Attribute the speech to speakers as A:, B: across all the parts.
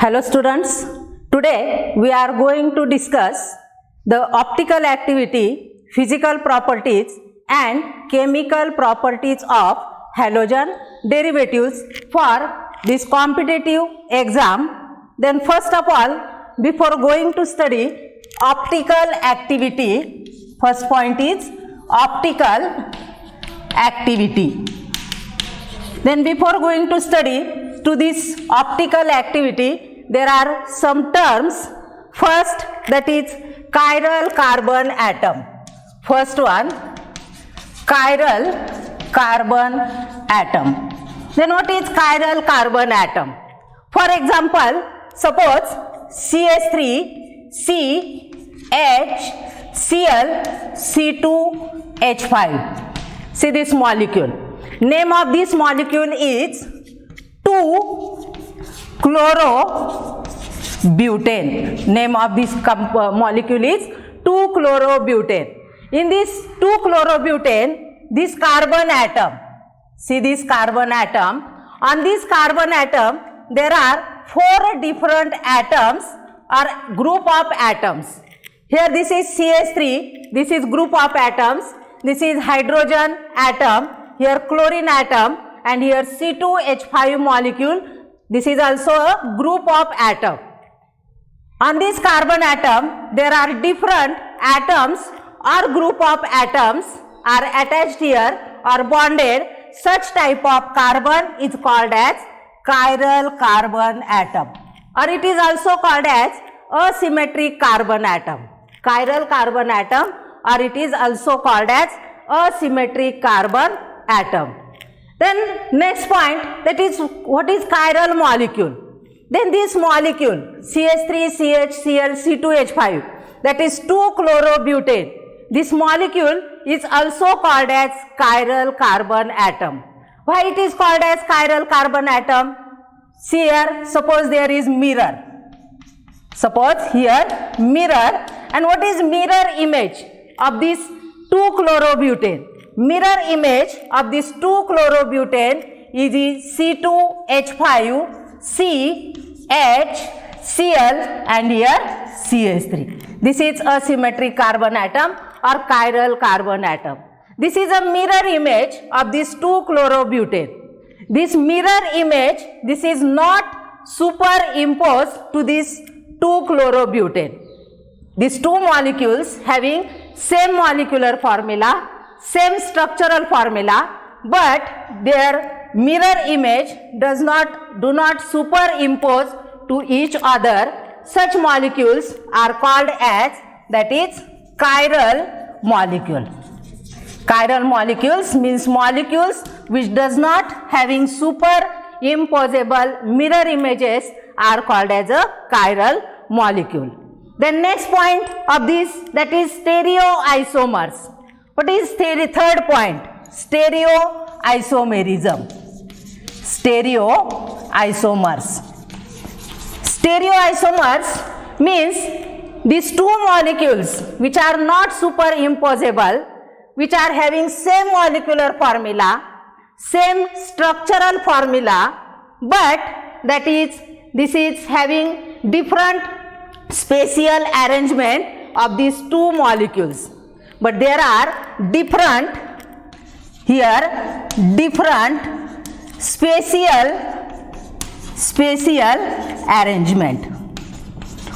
A: Hello students, today we are going to discuss the optical activity, physical properties and chemical properties of halogen derivatives for this competitive exam. Then first of all, before going to study optical activity, first point is optical activity. Then before going to study to this optical activity, there are some terms. First, that is chiral carbon atom. First one, chiral carbon atom. Then what is chiral carbon atom? For example, suppose CH3, CH, Cl, C2H5. See this molecule. Name of this molecule is 2-chlorobutane. Name of this molecule is 2-chlorobutane. In this 2-chlorobutane, this carbon atom, see this carbon atom, on this carbon atom there are 4 different atoms or group of atoms. Here this is CH3, this is group of atoms, this is hydrogen atom, here chlorine atom, and here C2H5 molecule. This is also a group of atom. On this carbon atom, there are different atoms or group of atoms are attached here or bonded. Such type of carbon is called as chiral carbon atom, or it is also called as asymmetric carbon atom. Chiral carbon atom, or it is also called as asymmetric carbon atom. Then next point, that is what is chiral molecule. Then this molecule CH3, CH, Cl, C2H5, that is 2-chlorobutane. This molecule is also called as chiral carbon atom. Why it is called as chiral carbon atom? See here, suppose there is mirror. Suppose here mirror, and what is mirror image of this 2-chlorobutane? Mirror image of this 2-chlorobutane is C2H5, C, H, Cl, and here CH3. This is a symmetric carbon atom or chiral carbon atom. This is a mirror image of this 2-chlorobutane. This mirror image, this is not superimposed to this 2-chlorobutane. These two molecules having same molecular formula, same structural formula, but their mirror image do not superimpose to each other. Such molecules are called as, that is, chiral molecule. Chiral molecules means molecules which does not having superimposable mirror images are called as a chiral molecule. The next point of this, that is stereoisomers. What is third point? Stereoisomerism. Stereoisomers. Stereoisomers means these two molecules which are not superimposable, which are having same molecular formula, same structural formula, but that is, this is having different spatial arrangement of these two molecules. But there are different spatial arrangement.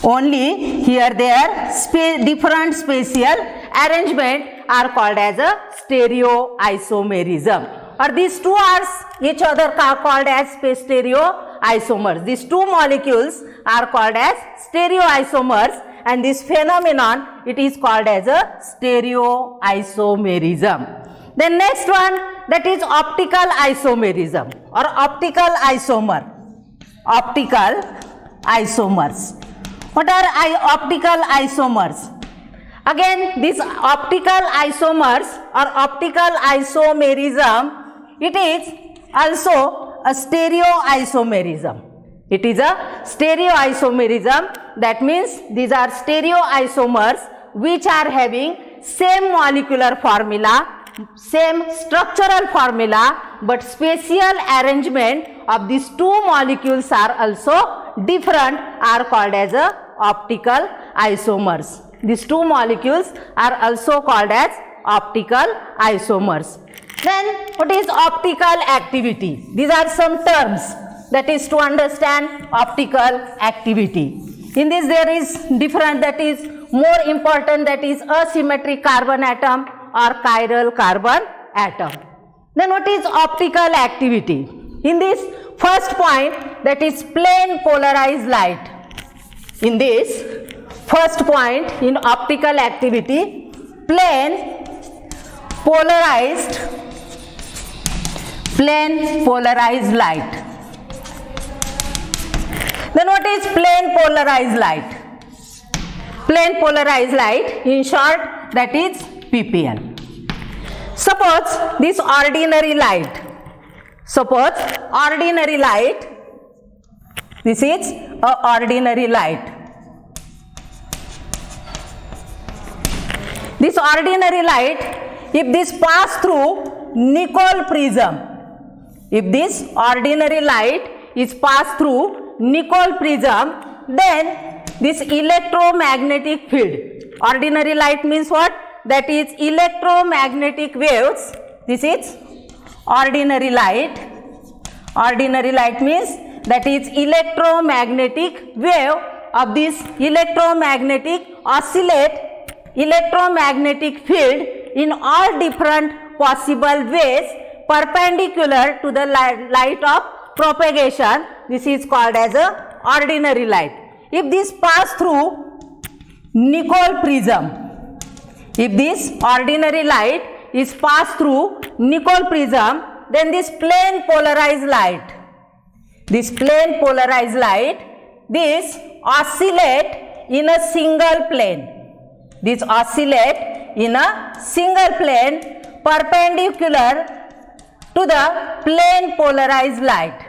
A: Only here there different spatial arrangement are called as a stereoisomerism. Or these two are each other called as stereoisomers. These two molecules are called as stereoisomers, and this phenomenon, it is called as a stereoisomerism. The next one, that is optical isomerism or optical isomer. Optical isomers. What are optical isomers? Again, this optical isomers or optical isomerism, it is also a stereoisomerism. It is a stereoisomerism. That means these are stereoisomers which are having same molecular formula, same structural formula, but spatial arrangement of these two molecules are also different are called as optical isomers. These two molecules are also called as optical isomers. Then what is optical activity? These are some terms that is to understand optical activity. In this there is different, that is more important, that is asymmetric carbon atom or chiral carbon atom. Then what is optical activity? In this first point, that is plane polarized light. In this first point in optical activity, plane polarized light. Then what is plane polarized light? Plane polarized light, in short, that is PPL. Suppose this ordinary light, this is a ordinary light. This ordinary light, if this pass through nickel prism, if this ordinary light is passed through nickel prism, then this electromagnetic field, ordinary light means what? That is electromagnetic waves. This is ordinary light. Ordinary light means that is electromagnetic wave of this electromagnetic electromagnetic field in all different possible ways perpendicular to the light of propagation. This is called as a ordinary light. If this pass through nickel prism, if this ordinary light is passed through nickel prism, then this plane polarized light, this oscillate in a single plane. This oscillate in a single plane perpendicular to the plane polarized light.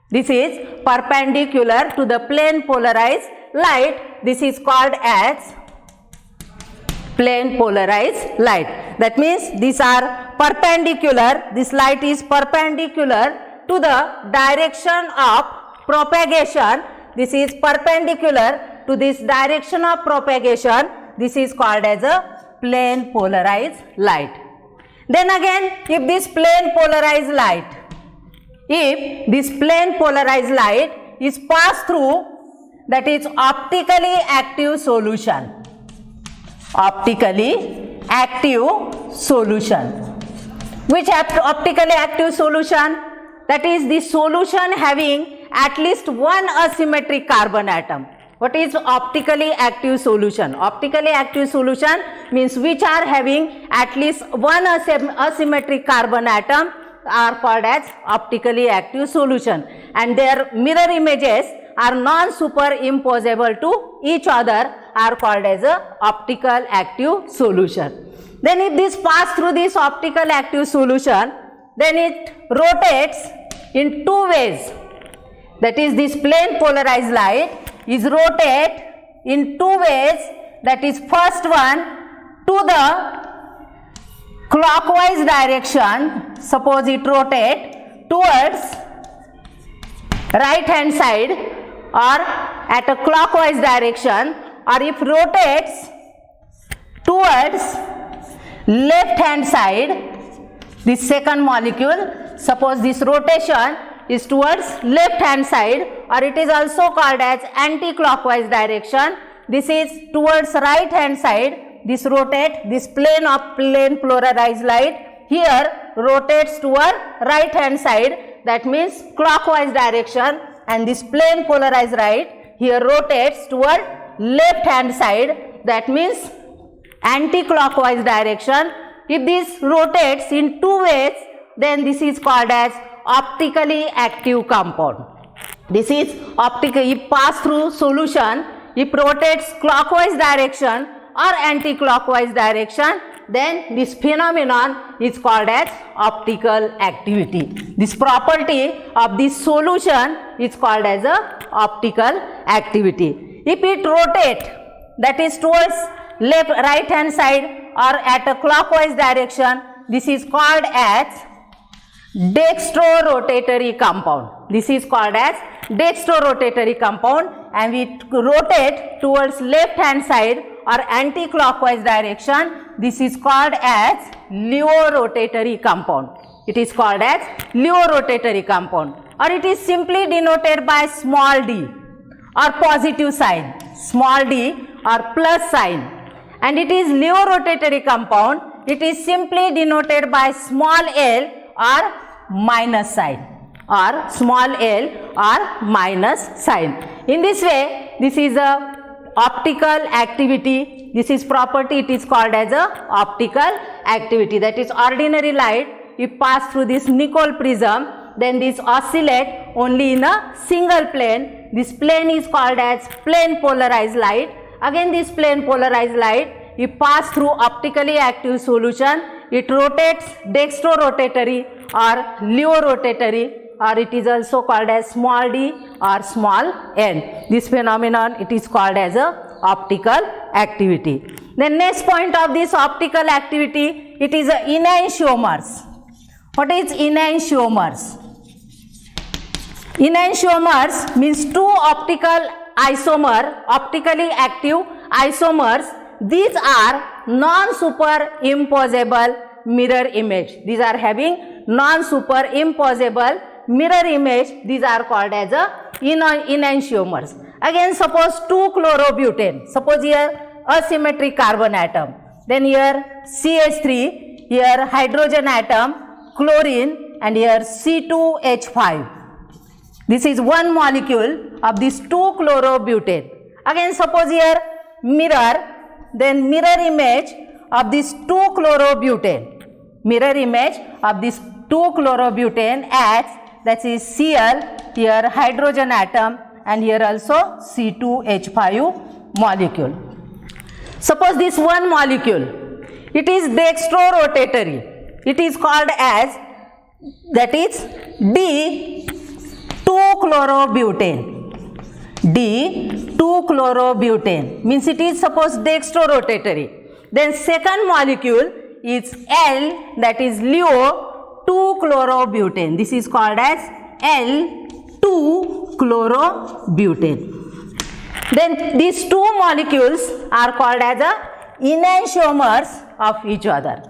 A: This is perpendicular to the plane polarized light. This is called as plane polarized light. That means these are perpendicular, this light is perpendicular to the direction of propagation. This is perpendicular to this direction of propagation. This is called as a plane polarized light. Then again, if this plane polarized light is passed through, that is optically active solution. Optically active solution. Which optically active solution? That is the solution having at least one asymmetric carbon atom. What is optically active solution? Optically active solution means which are having at least one asymmetric carbon atom are called as optically active solution, and their mirror images are non-superimposable to each other are called as a optical active solution. Then if this pass through this optical active solution, then it rotates in two ways. That is, this plane polarized light is rotate in two ways. That is, first one to the clockwise direction. Suppose it rotate towards right hand side or at a clockwise direction, or if rotates towards left hand side, this second molecule, suppose this rotation is towards left hand side, or it is also called as anti-clockwise direction. This is towards right hand side. This rotate, this plane of plane polarized light here rotates toward right hand side, that means clockwise direction, and this plane polarized light here rotates toward left hand side, that means anti-clockwise direction. If this rotates in two ways, then this is called as optically active compound. This is optical, if pass through solution, if rotates clockwise direction or anti-clockwise direction, then this phenomenon is called as optical activity. This property of this solution is called as a optical activity. If it rotate, that is towards left right hand side or at a clockwise direction, this is called as dextrorotatory compound. This is called as dextrorotatory compound, and we rotate towards left hand side or anti-clockwise direction. This is called as levorotatory compound. It is called as levorotatory compound, or it is simply denoted by small d or positive sign, small d or plus sign, and it is levorotatory compound. It is simply denoted by small l or minus sign, or small l or minus sign. In this way, this is a optical activity. This is property, it is called as a optical activity. That is, ordinary light, if pass through this Nicol prism, then this oscillate only in a single plane. This plane is called as plane polarized light. Again, this plane polarized light, if pass through optically active solution, it rotates dextrorotatory or levorotatory, or it is also called as small d or small n. This phenomenon, it is called as a optical activity. The next point of this optical activity, it is a enantiomers. What is enantiomers? Enantiomers means two optical isomer, optically active isomers. These are non-superimposable mirror image. These are having non-superimposable mirror image. These are called as a enantiomers. Again, suppose 2-chlorobutane. Suppose here asymmetric carbon atom. Then here CH3, here hydrogen atom, chlorine, and here C2H5. This is one molecule of this 2-chlorobutane. Again, suppose here mirror, then mirror image of this 2-chlorobutane. Mirror image of this 2-chlorobutane acts, that is Cl, here hydrogen atom, and here also C2H5 molecule. Suppose this one molecule, it is dextrorotatory. It is called as, that is D2-chlorobutane. D2-chlorobutane means it is suppose dextrorotatory. Then second molecule is L, that is Leo-2-chlorobutane. This is called as L2-chlorobutane. Then these two molecules are called as a enantiomers of each other.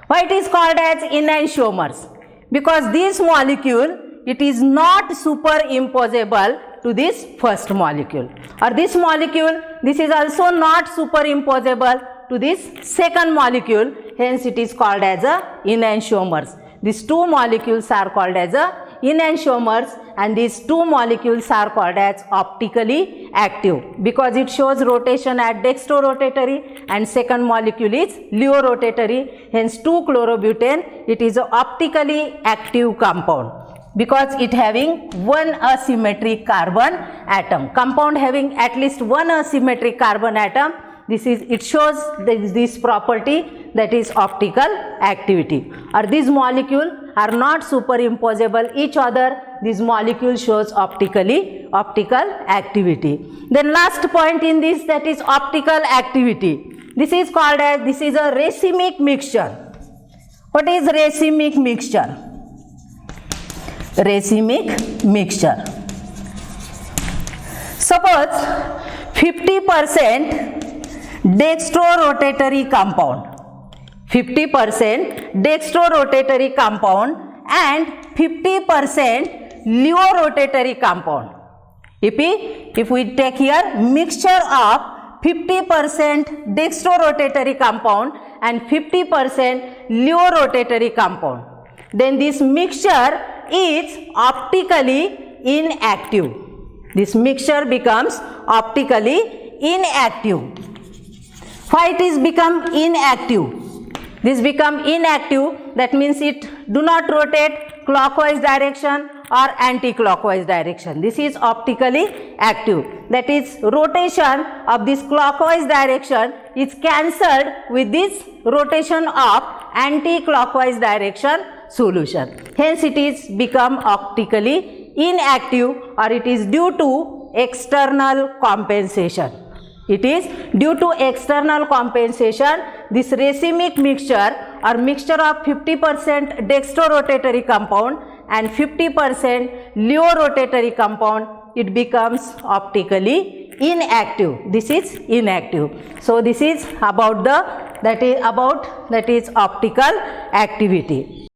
A: Why it is called as enantiomers? Because this molecule, it is not superimposable to this first molecule, or this molecule, this is also not superimposable to this second molecule, hence it is called as a enantiomers. These two molecules are called as a enantiomers, and these two molecules are called as optically active because it shows rotation at dextrorotatory, and second molecule is levorotatory, hence 2-chlorobutane, it is an optically active compound because it having one asymmetric carbon atom. Compound having at least one asymmetric carbon atom, it shows this property, that is optical activity. Or these molecules are not superimposable each other. This molecule shows optical activity. Then last point in this, that is optical activity. This is called as, this is a racemic mixture. What is racemic mixture? Racemic mixture. Suppose 50% dextrorotatory compound, 50% dextrorotatory compound and 50% levorotatory compound. If we take here mixture of 50% dextrorotatory compound and 50% levorotatory compound, then this mixture is optically inactive. This mixture becomes optically inactive. Why it is become inactive? This become inactive, that means it do not rotate clockwise direction or anti-clockwise direction. This is optically active. That is, rotation of this clockwise direction is cancelled with this rotation of anti-clockwise direction solution. Hence it is become optically inactive, or it is due to external compensation. It is due to external compensation. This racemic mixture or mixture of 50% dextrorotatory compound and 50% levorotatory compound, it becomes optically inactive. This is inactive. So this is about that is optical activity.